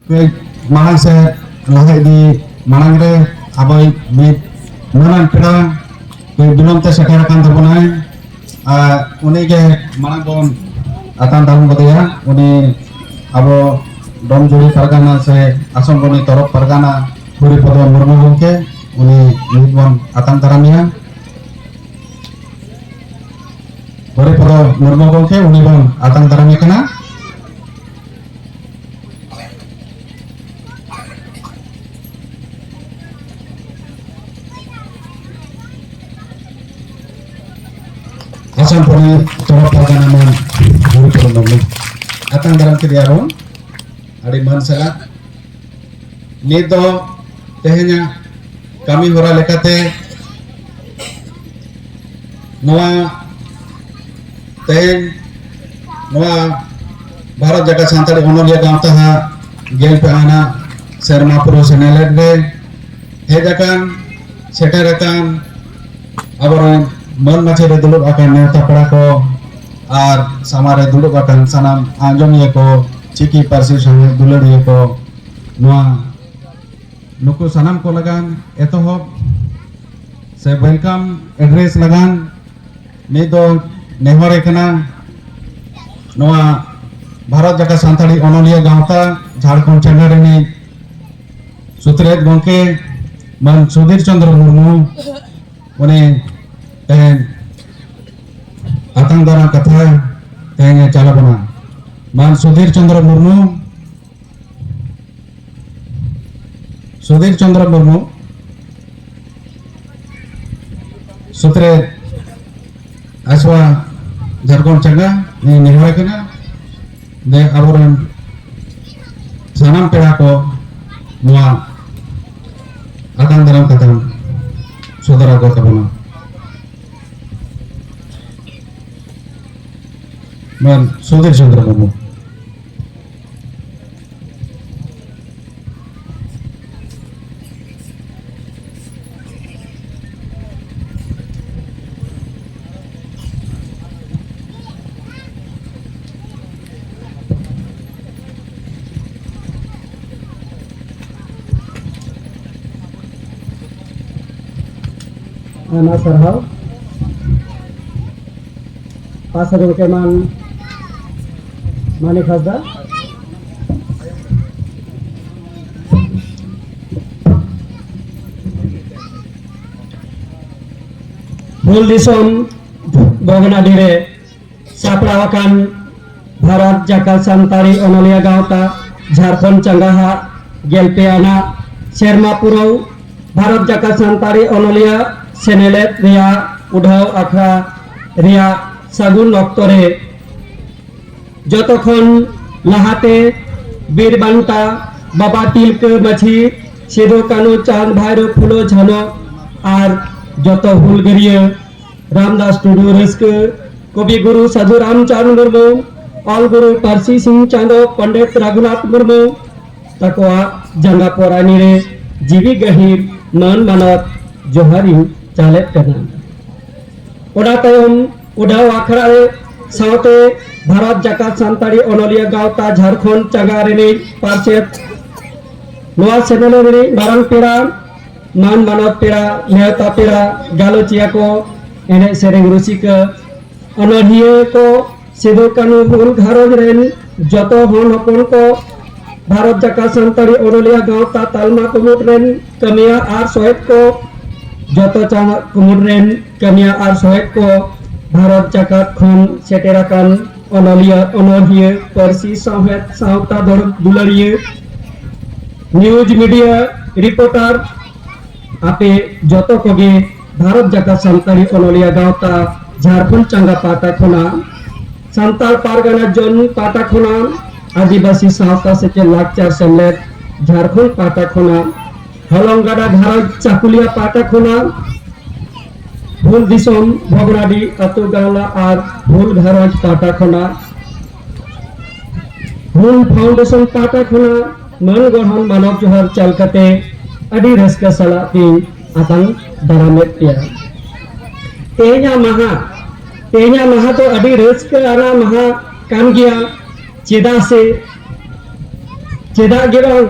ke malang se lahai di malang re abai mit malang pera ke belum te sekarakan terbunai uni ke malang bon akan tahun ya uni abo dom juri pargana se asam boni torok pargana Puri Podo Murmu gongke uni mit bon akan taramia Puri Podo Murmu gongke uni bon akan tarami kena asam puri torok pargana man Puri Podo Murmu akan taram kiriaron adi man salat nido tehnya kami hora lekate noa tehen noa Bharat Jagat Santali Onolia Gawta ha gel pe ana serma puro senelet re hejakan seterakan abaran man mache re duluk akan neuta pera ko ar samare duluk akan sanam anjom ye ko chiki parsi sange dulur ye ko noa nuku sanam ko lagan etohop se welcome address lagan nido nehore kana noa Bharat Jagat Santali Onolia Gawta Jharkhand Changa reni sutret gongke man Sudhir Chandra Murmu uni tehen atang dana katha tehnya calabana man Sudhir Chandra Murmu sutre aswa Jharkhand Changa ni nehore kana de aburan sanam pera ko noa akan dalam kata saudara ko kabana man Sudhir Chandra Murmu Anak sarhau pasar keman Manik Hasda Hul Disom Bognadire saprawakan Bharat Jagat Santali Onolia Gawta Jharkhand Changaha Gelpeana Sherma Purau Bharat Jagat Santali Onolia Senelet Ria Udhaw Akha Ria Sagun Oktore Jotokhon Lahate Birbanta Baba Tilke Machi Sidhu Kanu Chand Bhairo Phulo Jhano Ar Joto Hulgariya Ramdas Tudu Raske Kobi Guru Sadhu Ramchand Murmu All Guru Parsi Singh Chando Pandit Raghunath Murmu Takwa Janga Porani Re Jivi Gahir Man Manat Johari Chalet Kana Oda Tayom Uda Wakra Saute Bharat Jagat Santali Onolia Gawta Jharkhand Changa reni Parchet Noa Senelo reni Barang Pera Man Manat Pera Neuta Pera Galochia ko ene sereng rusika Onodhiye ko Sidhu Kanu Hul Gharoj ren Joto hon hopon ko Bharat Jagat Santali Onolia Gawta Talma Kumut ren Kamia ar soet ko Joto Changa Kumut ren Kamia ar soet ko Bharat Jagat Khon Seterakan Onolia Onodhiye Parsi Sohet Sauta Dulariye News Media Reporter Ape Joto Koge Bharat Jagat Santali Onolia Gawta Jharkhand Changa Pata Khona Santal Pargana Jon Pata Khona Adibasi Sauta Seke Lakchar Semlet Jharkhand Pata Khona Holongada Gharaj Chakulia Pata Khona Hul Disom Bhognadi Atu Gawla Ar Hul Gharaj Pata Khona Hul Foundation Pata Khona Man Gorhon Manok Johar Chalkate Adi Raska Salati Atang Daramet Pia Tehnya Maha to Adi Raska Ara Maha Kam Gya Cheda Se चेदा गिरंग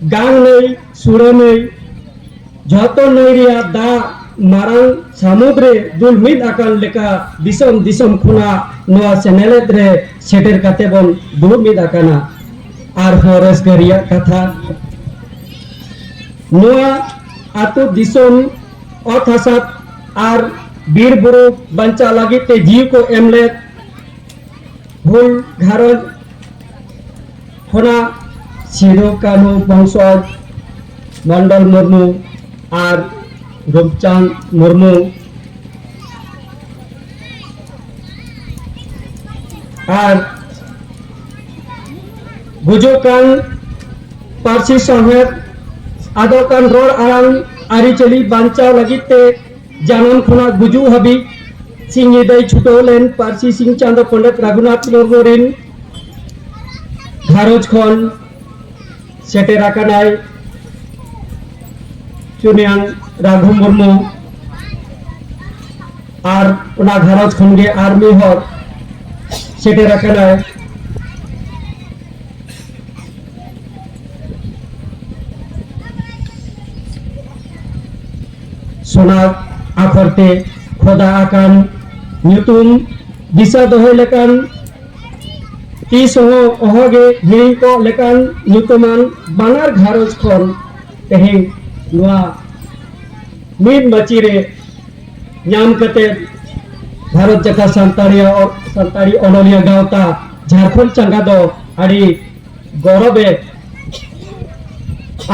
गांग नई सुरे नई जतो नई रिया दा मारंग समुद्रे दुल मिद आकान लेका दिसम दिसम खुना नोआ चैनल रे सेटर काते बन दुल मिद आकाना आर फॉरेस्ट गरिया कथा नोआ आतु दिसम अत हासात आर बीर बुरु बंचा लगी ते जीव को एमले हुल घारन होना सिदो कानु बंशज मंडल मुर्मू आर रूपचांद मुर्मू आर गुजोकान पारसी समेत आदोकान रोड आराम आरिचली बांचाव लगी ते जानम खुना गुजु हबी सिंह दई छुटोलेन पारसी सिंह चांदो पंडित रघुनाथ मुर्मू रिन घारोज खन सेटेरा कनाय चुनियान राघु मुर्मू आर उना घारोज खन गे आर्मी हर सेटेरा कनाय सोना आखरते खोदा आकान न्यूतुम दिशा दोहे लेकान तीस हो ओहगे हिरिंग को लेकान न्यूतुमान बानार घारोज खन तेहें नुआ मीद मचीरे न्याम कते भारत जका संताड़ी ओनोलिया गावता झारखंड चंगा दो आड़ी गौरवे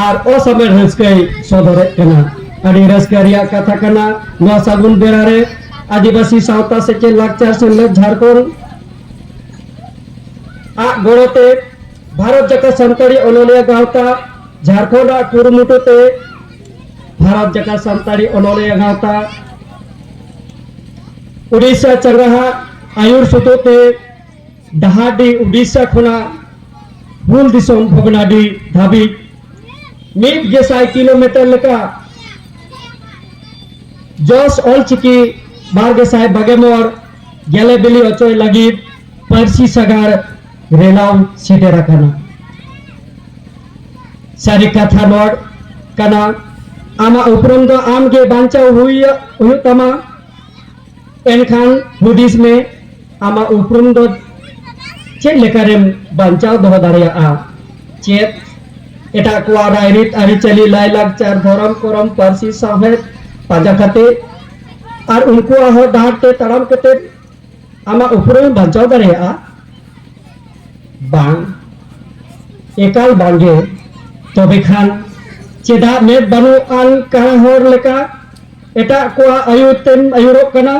आर असमेर रस्कई सदरे कना आड़ी रस्करिया कथा कना नुआ सागुन बेरारे आदिवासी सावता सेचे लाकचार सेमलेद झारखंड आ गोड़ोते भारत जका संताड़ी ओनोलिया गावता झारखंड आ कुरुमुटुते भारत जका संताड़ी ओनोलिया गावता उड़ीसा चंगाहा आयुर सुतोते डहाडी उड़ीसा खुना हुल दिसोम भगनाडी धाबी 1,000 किलोमीटर लेका जस ऑलचिकी 12,000 बगेमोर गेले बिली अचोय लगी पारसी सगार रेलाव सीटे रखना सारी कथा नोड कना आमा उपरम दो आम के बांचाव हुई तमा एनखान हुदिस में आमा उपरम दो चेक लेकरेम बांचाव दो दारिया चेक एटा को रायरित आरिचली लाई लाकचार धरम करम पारसी साहेब पाजा खाते और उनको आहो डांटते तड़म कते आमा उपरम बांचाव दारिया बांग एकाल बांगे तबे खान चेदा में बानु आन कहा होर लेका एटा को आयुतेम आयुरो कना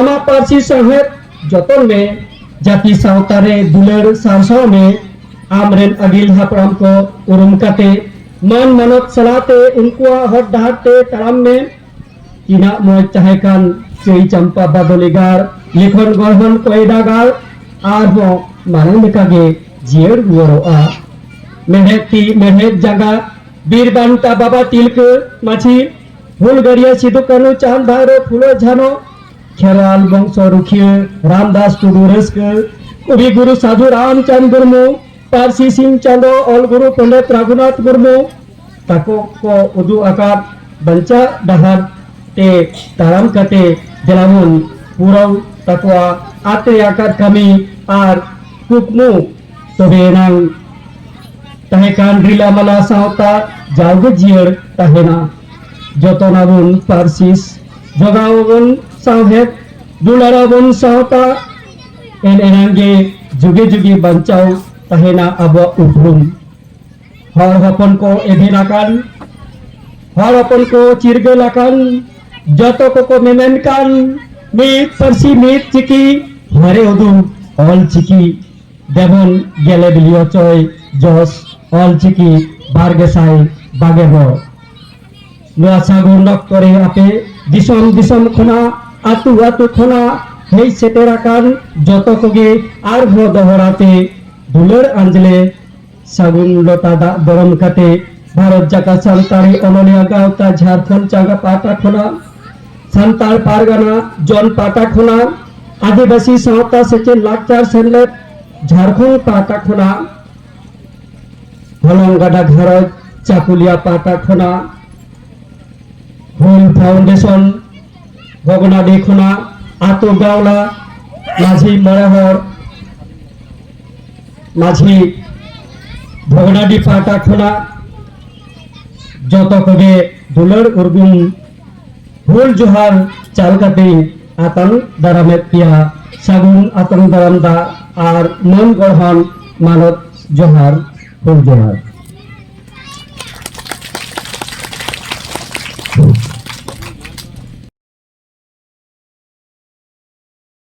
आमा पारसी साहेब जतन में जाति सावतारे दुलर सारसो में आमरेन अगिल हापराम को उरुम काते मन मनत सलाते उनको हट डाहते तड़म में तीना मोय चाहे कान चई चंपा बादलिगार लिखन गहन कोयडागार आर हो माने लेकागे जियर गुरोआ मेहती मेहत जगह बीरबांता बाबा तिलक माछी हुलगरिया सिदु कानु चांद भाईरो फुलो झानो खेराल वंश रुखिया रामदास टुडू रस्कर कवि गुरु साधु रामचंद मुर्मू पारसी सिंह चांदो ऑल गुरु पंडित रघुनाथ मुर्मू ताको को उदु आकार बंचा डहार ते ताराम कते जलामुन पुरव तकवा आते आकार कमी आर कुकमु तबे नांग तहेकान रिला मला सावता जावगे जियर तहेना जतनाबुन पारसिस जगावबुन साहेब दुलाराबुन सावता एन एनांगे जुगे जुगे बंचाव तहेना अब उपरुम हर हपन को एभेनाकान हर हपन को चिरगलाकान जतो को मेमेनकान मीत पारसी मीत चिकी हरे उदु ऑल चिकी देवन गेले बिलियो चोय जस ऑल चिकी 12,000 बागेबो नुआ सागुन नक्तरे आपे दिसम दिसम खना आतु आतु खना हेई सेटेराकान जतो कोगे आर हो दोहराते दुलर आंजले सागुन लता दा दरम काते भारत जाका सानताड़ी ओनोलिया गावता झारखंड चांगा पाटा खना सानताल पारगाना जन पाटा खना आदिवासी सावता सेचे लाकचार सेमलेट ঝাড়খণ্ড পাটা খোনা হলংগাডা ঘারজ চাকুলিয়া পাটা খোনা হুল ফাউন্ডেশন ভগনাডি খোনা আতো গাওলা মাঝি মড়াহর মাঝি ভগনাডি পাটা খোনা যত কগে দুলার উর্গুম হুল জোহার চালকাতে আতং দারামেত পিয়া সাগুন আতং দারামদা আর মন গড়হন মানত জোহার হুল জোহার।